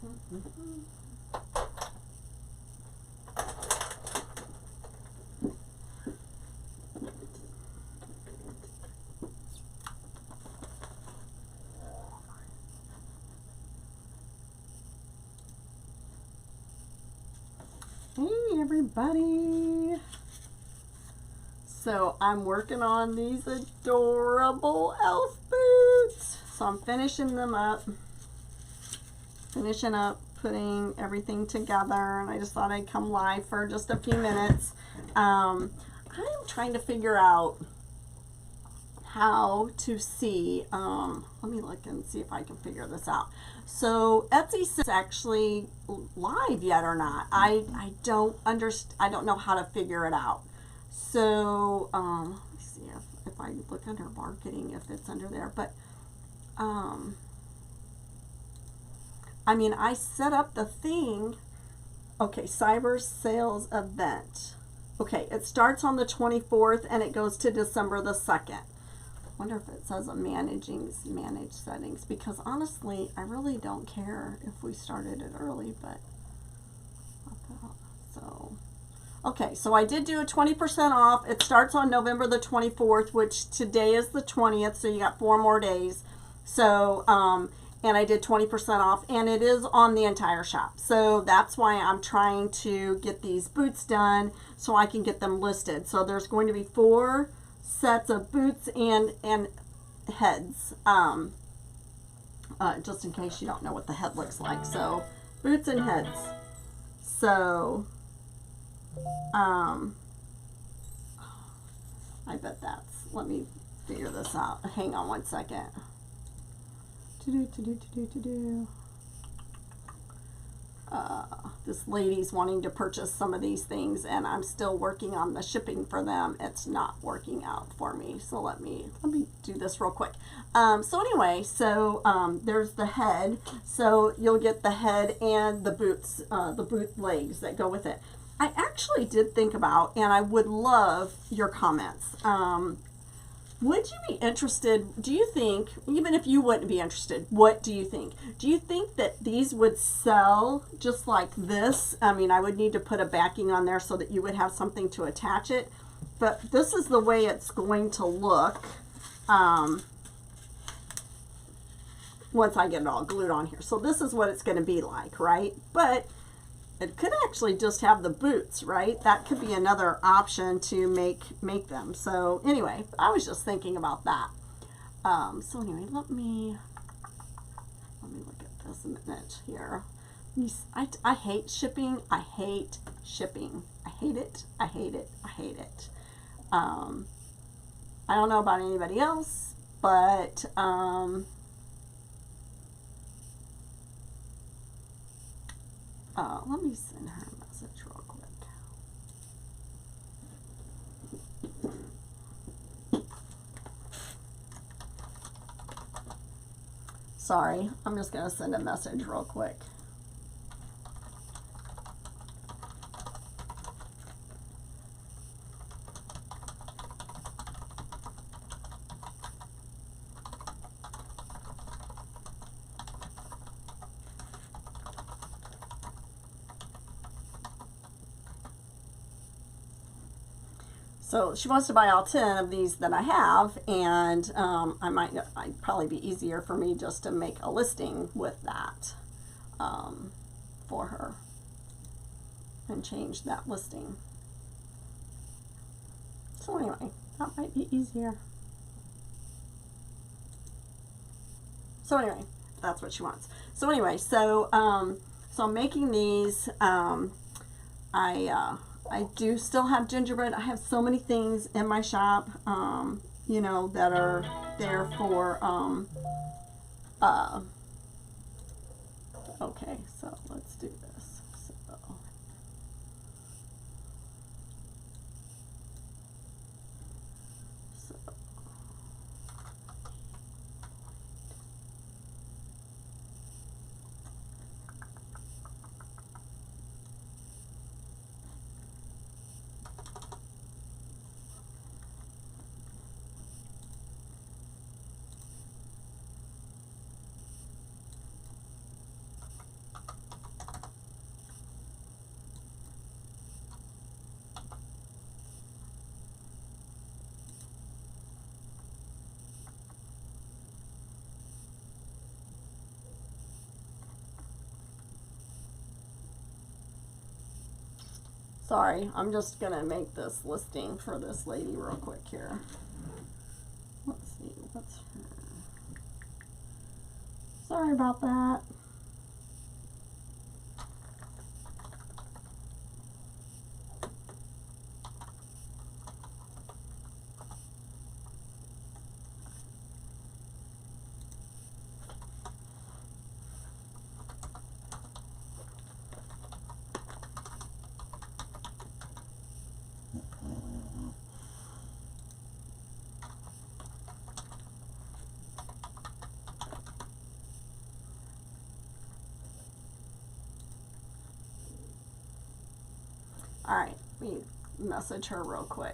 Hey everybody. So I'm working on these adorable elf boots. So I'm finishing them up. Putting everything together, and I just thought I'd come live for just a few minutes. I'm trying to figure out how to see, let me look and see if I can figure this out. So Etsy is actually live yet or not. I don't understand. I don't know how to figure it out. So let me see if I look under marketing, if it's under there. But I mean, I set up the thing. Okay, cyber sales event. Okay, it starts on the 24th and it goes to December the 2nd. Wonder if it says manage settings, because honestly I really don't care if we started it early, but so okay, so I did do a 20% off. It starts on November the 24th, which today is the 20th, so you got 4 more days. So and I did 20% off, and it is on the entire shop. So that's why I'm trying to get these boots done so I can get them listed. So there's going to be 4 sets of boots and heads, just in case you don't know what the head looks like. So boots and heads. So I bet that's, let me figure this out. Hang on one second. This lady's wanting to purchase some of these things, and I'm still working on the shipping for them. It's not working out for me, so let me do this real quick. So anyway, so there's the head. So you'll get the head and the boots, the boot legs that go with it. I actually did think about, and I would love your comments. Would you be interested, do you think, even if you wouldn't be interested, what do you think? Do you think that these would sell just like this? I mean, I would need to put a backing on there so that you would have something to attach it. But this is the way it's going to look once I get it all glued on here. So this is what it's going to be like, right? But it could actually just have the boots, right? That could be another option to make them. So anyway, I was just thinking about that. So anyway, let me look at this a minute here. I hate shipping. I hate shipping. I hate it. I hate it. I hate it. I don't know about anybody else, but let me send her a message real quick. Sorry, I'm just going to send a message real quick. So she wants to buy all 10 of these that I have, and it'd probably be easier for me just to make a listing with that for her and change that listing. So anyway, that might be easier. So anyway, that's what she wants. So anyway, so so I'm making these. I do still have gingerbread. I have so many things in my shop, you know, that are there for, okay, so let's do this. So, Sorry, I'm just gonna make this listing for this lady real quick here. Let's see, what's her? Sorry about that. All right, let me message her real quick.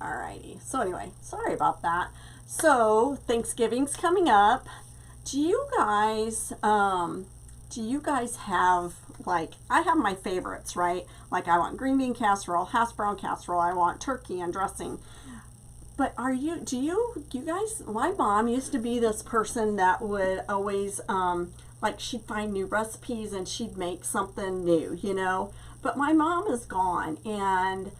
Alrighty, so anyway, sorry about that. So Thanksgiving's coming up. Do you guys have, like, I have my favorites, right? Like, I want green bean casserole, hash brown casserole, I want turkey and dressing. But do you guys, my mom used to be this person that would always, like, she'd find new recipes and she'd make something new, you know? But my mom is gone, and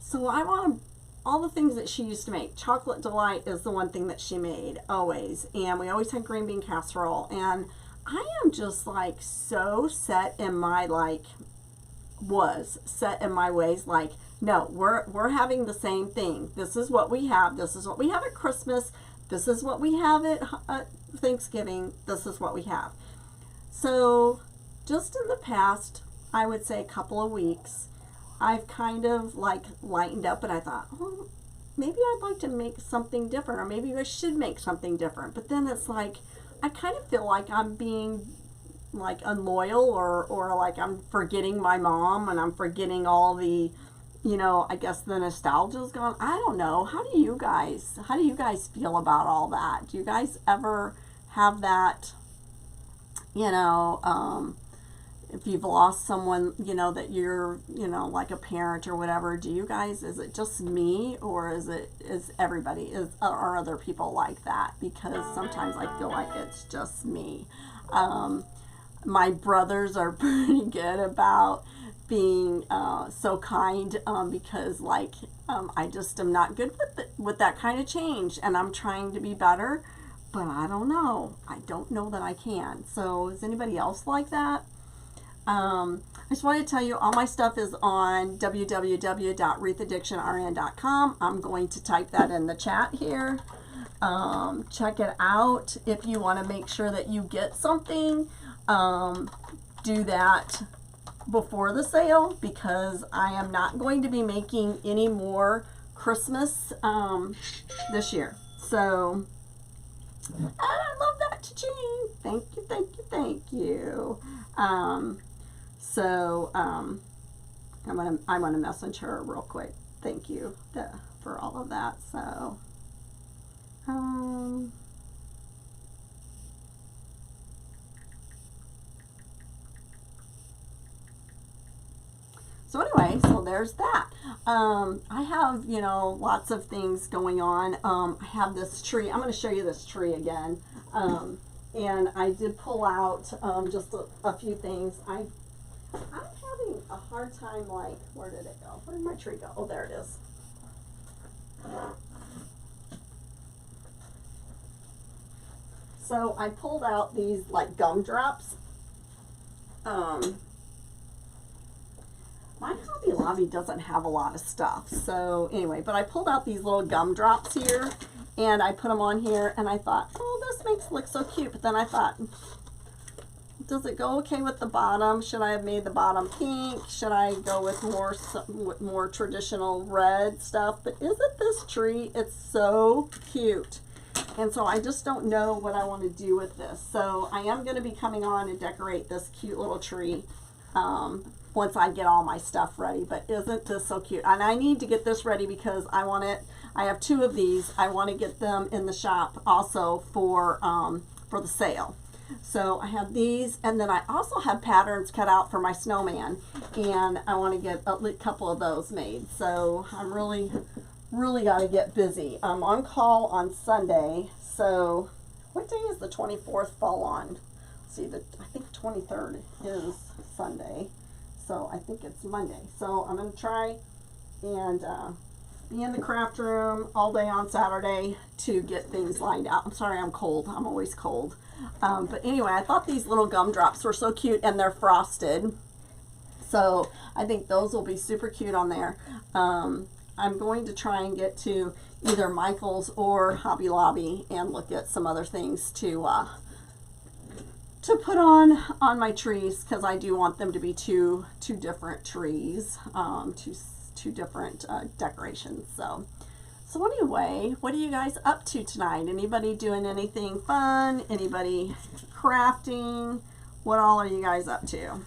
so I want all the things that she used to make. Chocolate Delight is the one thing that she made, always. And we always had green bean casserole. And I am just, like, so set in my, like, was set in my ways, like, no, we're having the same thing. This is what we have. This is what we have at Christmas. This is what we have at Thanksgiving. This is what we have. So just in the past, I would say a couple of weeks, I've kind of, like, lightened up, and I thought, oh, maybe I'd like to make something different, or maybe I should make something different. But then it's like, I kind of feel like I'm being, like, unloyal, or like I'm forgetting my mom, and I'm forgetting all the, you know, I guess the nostalgia's gone. I don't know. How do you guys feel about all that? Do you guys ever have that, you know, if you've lost someone, you know, that you're, you know, like a parent or whatever, do you guys, is it just me, or is everybody, are other people like that? Because sometimes I feel like it's just me. My brothers are pretty good about being so kind, because, like, I just am not good with that kind of change, and I'm trying to be better, but I don't know. I don't know that I can. So is anybody else like that? I just wanted to tell you, all my stuff is on www.ruthAddictionRN.com. I'm going to type that in the chat here. Check it out. If you want to make sure that you get something, do that before the sale, because I am not going to be making any more Christmas this year. So, and I love that, cha-ching. Thank you, thank you, thank you. So I'm gonna message her real quick. Thank you for all of that. So so anyway, so there's that. I have, you know, lots of things going on. I have this tree. I'm going to show you this tree again. And I did pull out just a few things. I'm having a hard time, like, where did it go? Where did my tree go? Oh, there it is. So I pulled out these, like, gumdrops. My Hobby Lobby doesn't have a lot of stuff. So anyway, but I pulled out these little gumdrops here, and I put them on here, and I thought, oh, this makes it look so cute. But then I thought, does it go okay with the bottom? Should I have made the bottom pink? Should I go with more traditional red stuff? But isn't this tree, it's so cute. And so I just don't know what I want to do with this. So I am going to be coming on and decorate this cute little tree once I get all my stuff ready. But isn't this so cute? And I need to get this ready because I want it. I have 2 of these. I want to get them in the shop also for the sale. So I have these, and then I also have patterns cut out for my snowman, and I want to get a couple of those made. So I'm really got to get busy. I'm on call on Sunday. So what day is the 24th fall on? Let's see, I think 23rd is Sunday, so I think it's Monday. So I'm going to try and be in the craft room all day on Saturday to get things lined out. I'm sorry, I'm cold. I'm always cold. But anyway, I thought these little gumdrops were so cute, and they're frosted. So I think those will be super cute on there. I'm going to try and get to either Michael's or Hobby Lobby and look at some other things to put on my trees, because I do want them to be two different trees, two different decorations. So anyway, what are you guys up to tonight? Anybody doing anything fun? Anybody crafting? What all are you guys up to?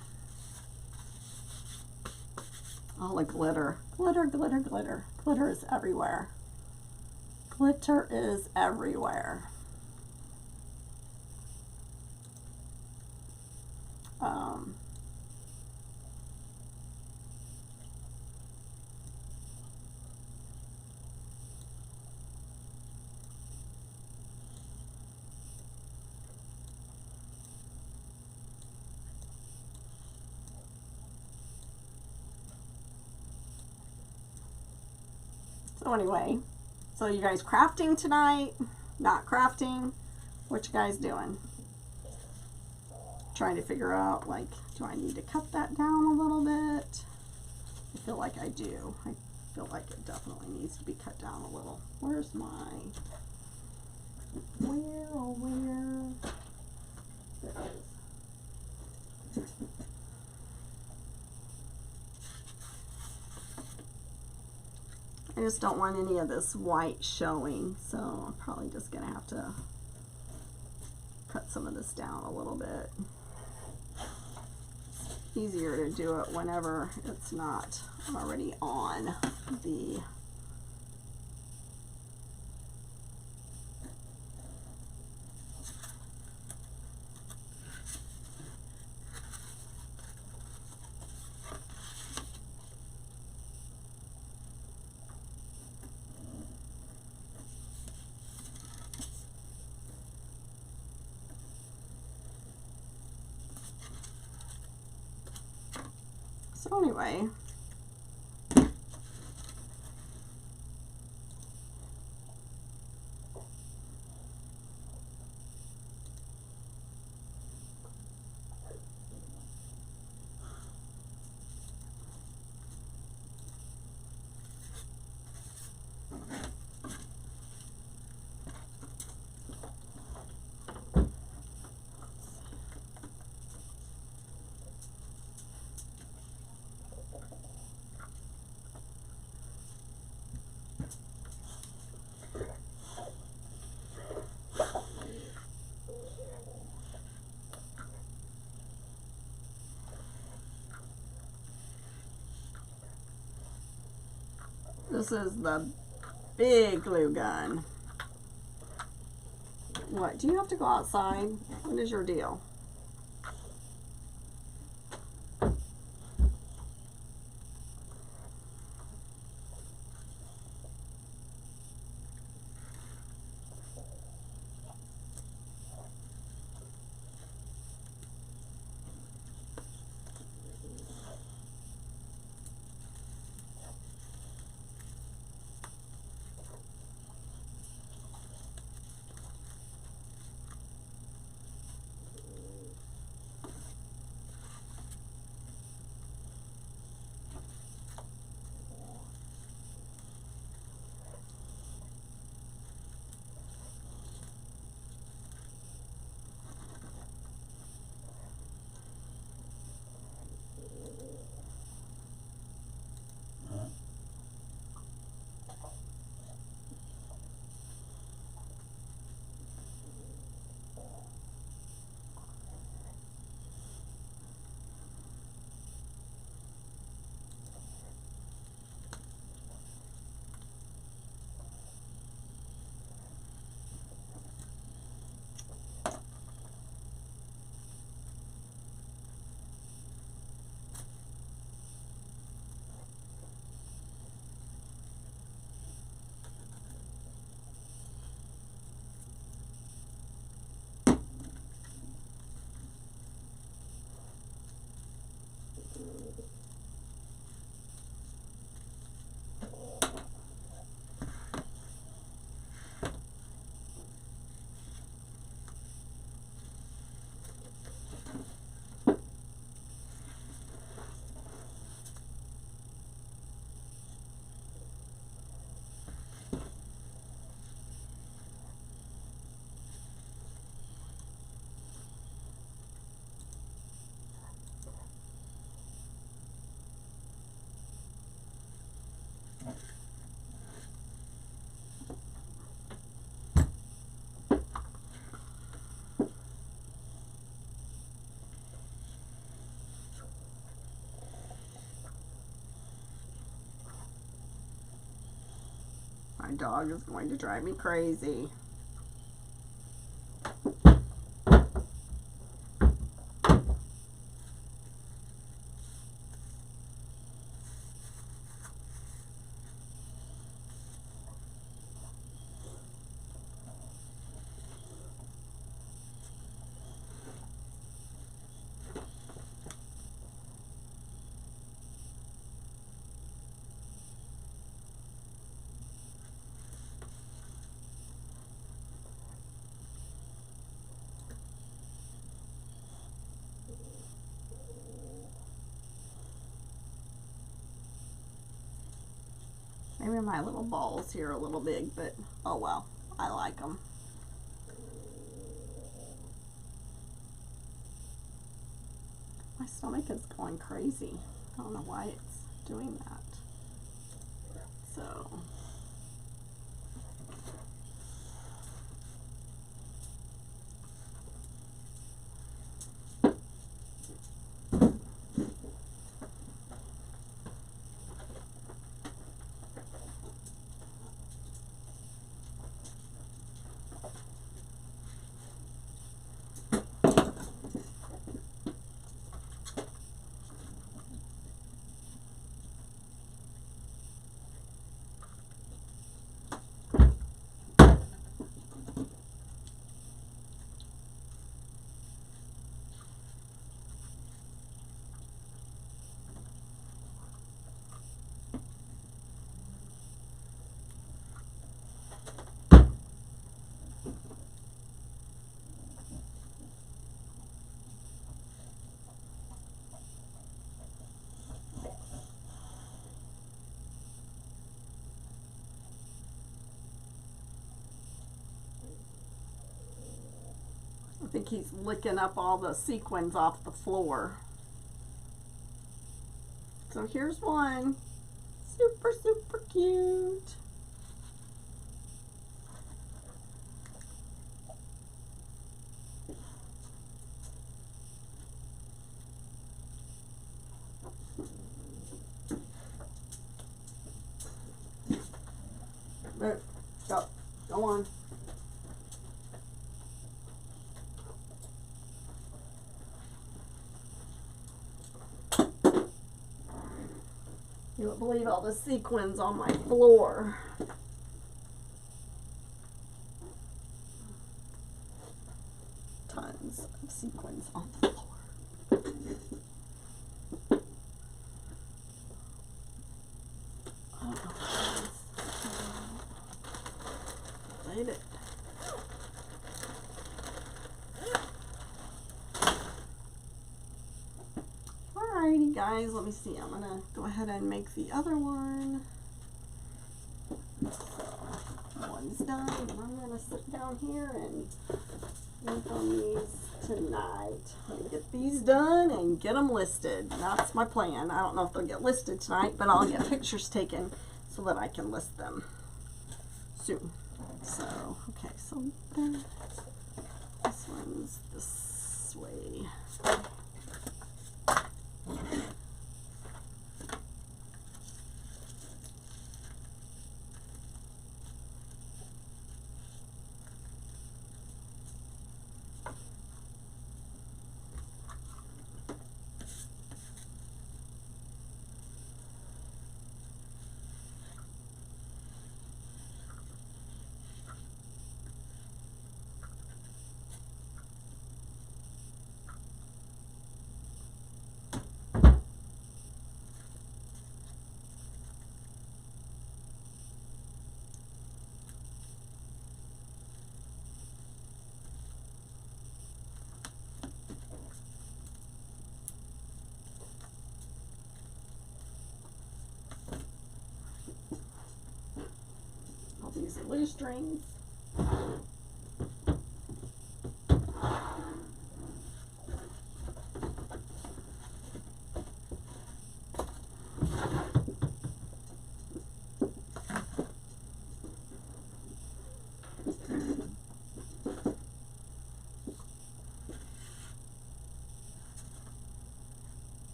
All the glitter. Glitter, glitter, glitter. Glitter is everywhere. Glitter is everywhere. So anyway, so you guys crafting tonight? Not crafting? What you guys doing? Trying to figure out, like, do I need to cut that down a little bit? I feel like I do. I feel like it definitely needs to be cut down a little. Where's my, where, oh where? There it is. I just don't want any of this white showing, so I'm probably just going to have to cut some of this down a little bit. It's easier to do it whenever it's not already on the So anyway, this is the big glue gun. What, do you have to go outside? What is your deal? My dog is going to drive me crazy. Maybe my little balls here are a little big, but oh well, I like them. My stomach is going crazy. I don't know why it's doing that. So. I think he's licking up all the sequins off the floor. So here's one. Super, super cute. Go on. You won't believe all the sequins on my floor. Tons of sequins on the floor. Made it. Alrighty guys, let me see. I'm gonna go ahead and make the other one. So one's done, and I'm gonna sit down here and work on these tonight. I'm gonna get these done and get them listed. That's my plan. I don't know if they'll get listed tonight, but I'll get pictures taken so that I can list them soon. So, okay, so this one's this way. These are loose strings.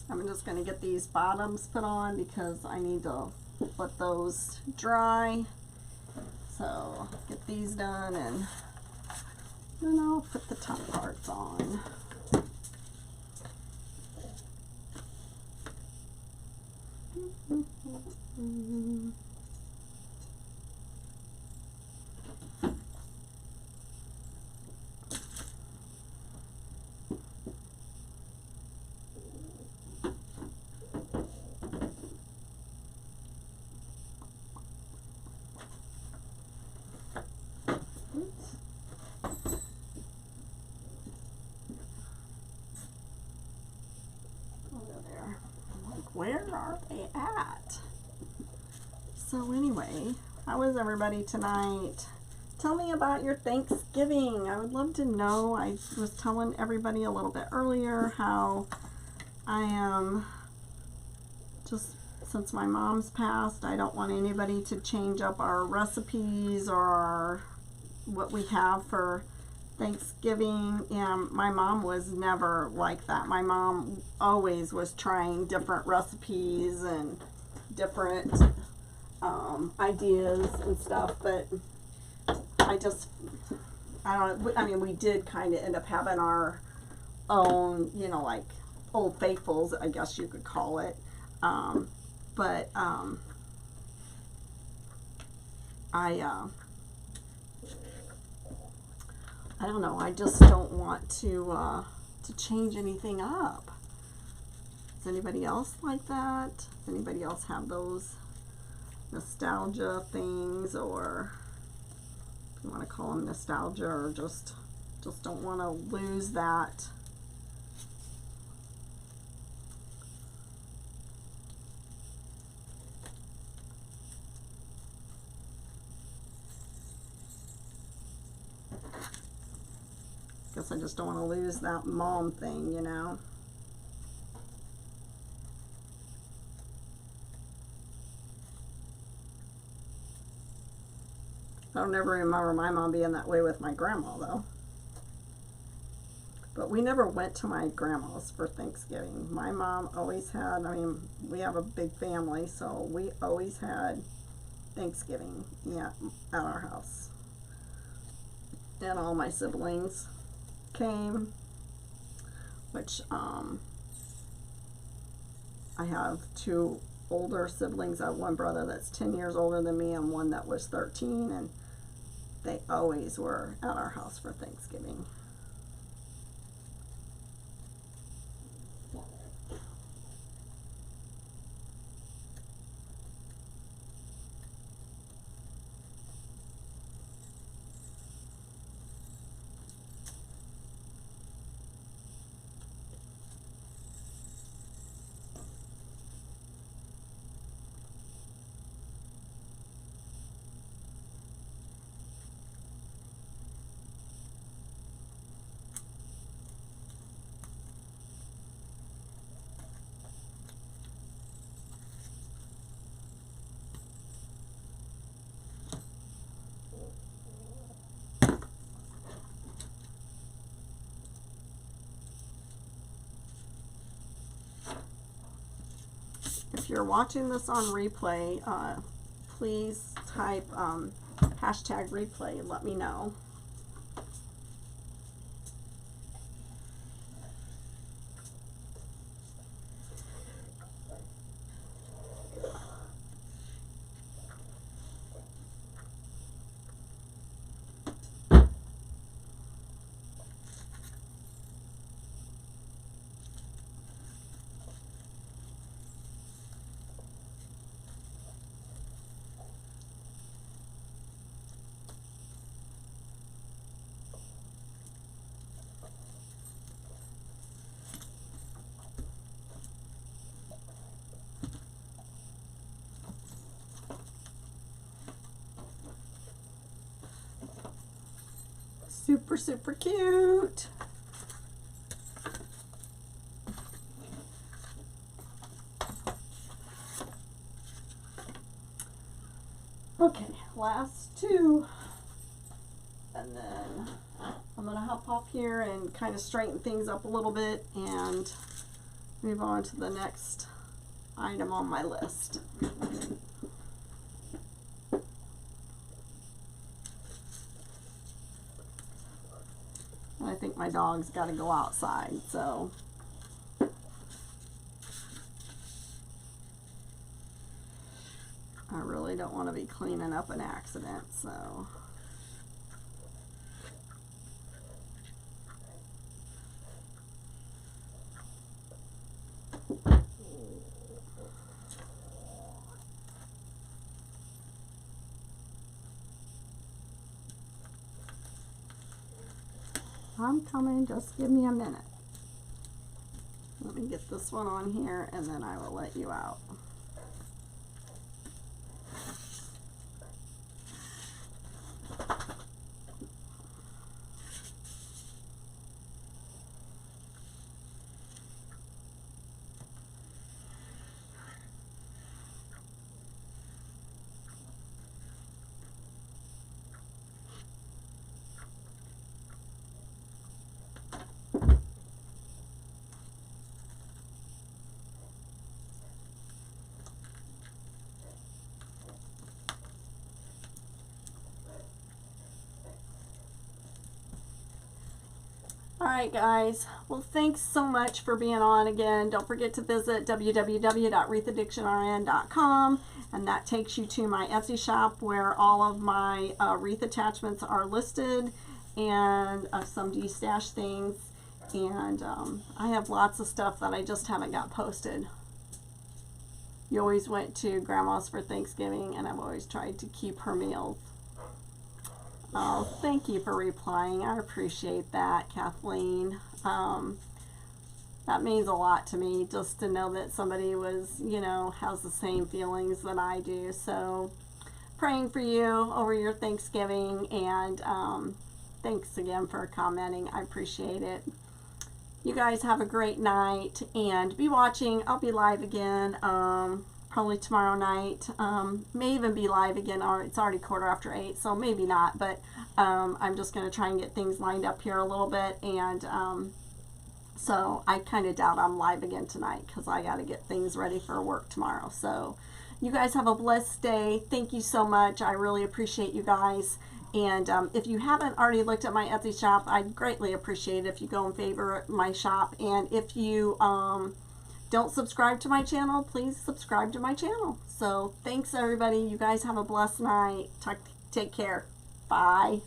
I'm just going to get these bottoms put on because I need to let those dry. So get these done and then I'll put the top parts on. Where are they at? So anyway, how was everybody tonight? Tell me about your Thanksgiving. I would love to know. I was telling everybody a little bit earlier how I am just, since my mom's passed, I don't want anybody to change up our recipes or what we have for Thanksgiving. And my mom was never like that. My mom always was trying different recipes and different ideas and stuff, but I mean, we did kind of end up having our own, you know, like Old Faithfuls, I guess you could call it. But I don't know. I just don't want to change anything up. Is anybody else like that? Does anybody else have those nostalgia things, or if you want to call them nostalgia, or just don't want to lose that? Guess I just don't want to lose that mom thing, you know. I don't ever remember my mom being that way with my grandma, though. But we never went to my grandma's for Thanksgiving. My mom always had, I mean, we have a big family, so we always had Thanksgiving, yeah, at our house. And all my siblings came, which I have two older siblings. I have one brother that's 10 years older than me and one that was 13, and they always were at our house for Thanksgiving. If you're watching this on replay, please type hashtag replay and let me know. Super, super cute. Okay, last two. And then I'm going to hop off here and kind of straighten things up a little bit and move on to the next item on my list. I think my dog's got to go outside, so I really don't want to be cleaning up an accident, so. I'm coming, just give me a minute. Let me get this one on here and then I will let you out. Alright guys, well thanks so much for being on again. Don't forget to visit www.wreathadictionrn.com, and that takes you to my Etsy shop where all of my wreath attachments are listed, and some de-stash things, and I have lots of stuff that I just haven't got posted. You always went to Grandma's for Thanksgiving, and I've always tried to keep her meals. Oh, thank you for replying. I appreciate that, Kathleen. That means a lot to me, just to know that somebody was, you know, has the same feelings that I do. So, praying for you over your Thanksgiving, and thanks again for commenting. I appreciate it. You guys have a great night, and be watching. I'll be live again. Probably tomorrow night. May even be live again, or it's already 8:15, so maybe not, but I'm just going to try and get things lined up here a little bit, and so I kind of doubt I'm live again tonight because I got to get things ready for work tomorrow. So you guys have a blessed day. Thank you so much. I really appreciate you guys, and if you haven't already looked at my Etsy shop, I'd greatly appreciate it if you go and favorite my shop, and if you don't subscribe to my channel, please subscribe to my channel. So thanks everybody. You guys have a blessed night. Take care. Bye.